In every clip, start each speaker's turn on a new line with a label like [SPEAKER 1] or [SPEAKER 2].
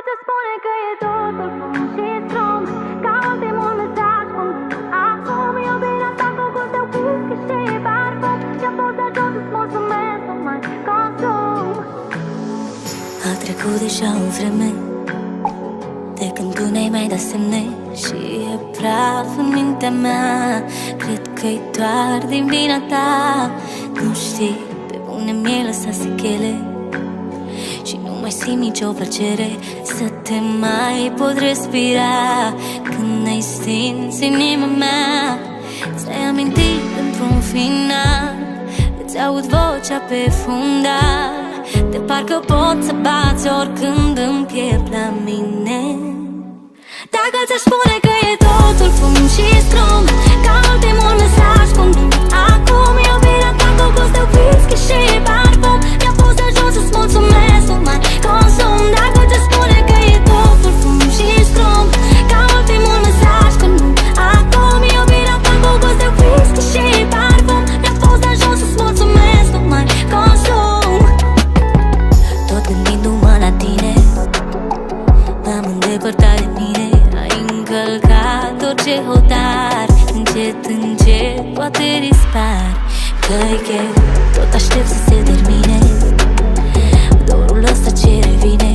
[SPEAKER 1] ți spune că e totul frumos și strum, ca ultimul mesaj cum acum iubirea ta cu gust de whisky și parfum. Și-a fost de ajuns să-ți mulțumesc, nu mai consum.
[SPEAKER 2] A trecut deja o vreme de când tu ne-ai mai dat semne și e praf în mintea mea. Cred că-i doar din vina ta. Nu știi, pe bune mi-ai lăsat sechele și nu mai simt nicio plăcere să te mai pot respira. Când ai stins inima mea, ți-ai amintit într-un final, îți aud vocea pe fundal, de parcă pot să bați oricând îmi piept la mine. Dacă ți-aș spune că e totul fum și scrum, ca ultimul mesaj cum acum iubirea ta cu gust de whisky și parfum. Mi-a fost de ajuns să-ți mulțumesc, nu mai consum. Dacă ți-aș spune că e totul fum și scrum, ca ultimul mesaj cum acum iubirea ta cu gust de whisky și parfum. Mi-a fost de ajuns să-ți mulțumesc, nu mai consum. Tot gândindu-mă la tine, m-am îndepărtat de mine. Ai încălcat orice hotar, încet, încet poate dispar. Că-i chef, tot aștept să se termine dorul ăsta ce revine.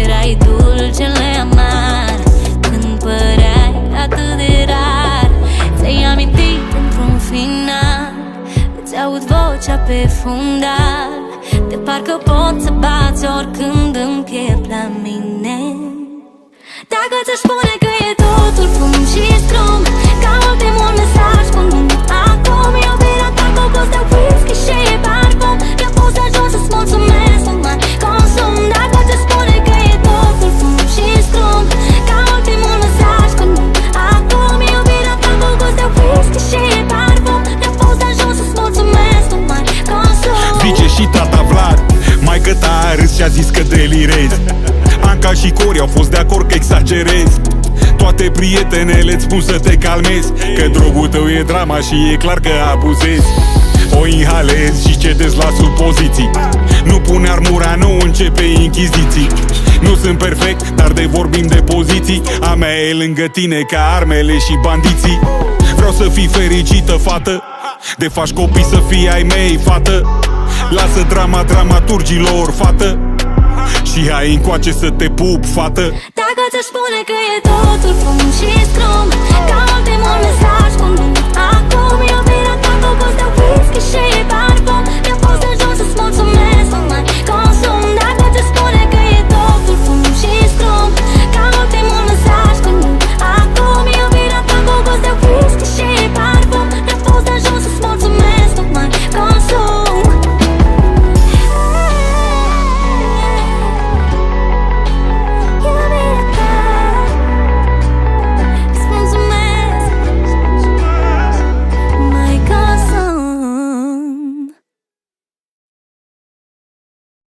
[SPEAKER 2] Erai dulcele amar când păreai atât de rar. Ți-ai amintit într-un final, îți aud vocea pe fundal, de parcă pot să bați oricând îmi piept la mine. Dacă ți-aș spune că e totul fum și scrum, ca ultimul mesaj cum acum iubirea ta cu gust de whisky și parfum. Mi-a fost de ajuns să-ți mulțumesc, nu mai consum. Dacă ți-aș spune că e totul fum și scrum, ca ultimul mesaj cum acum iubirea ta cu gust de whisky și parfum. Mi-a fost de ajuns să-ți mulțumesc, nu mai consum.
[SPEAKER 3] Zice și tata Vlad, maică ta a râs și a zis că delirezi. Anca și Cori au fost de acord că exagerezi. Toate prietenele-ți spun să te calmezi, că drogul tău e drama și e clar că abuzezi. O inhalezi și cedezi la supoziții, nu pune armura, nu începe inchiziții. Nu sunt perfect, dar de vorbim de poziții. A mea e lângă tine ca armele și bandiții. Vreau să fii fericită, fată, de faci copii să fii ai mei, fată. Lasă drama dramaturgilor, fată, și hai încoace să te pup, fată.
[SPEAKER 2] Dacă ți-aș spune că e totul fum și scrum, ca ultimul mesaj cum acum iubirea ta cu gust de whisky și parfum.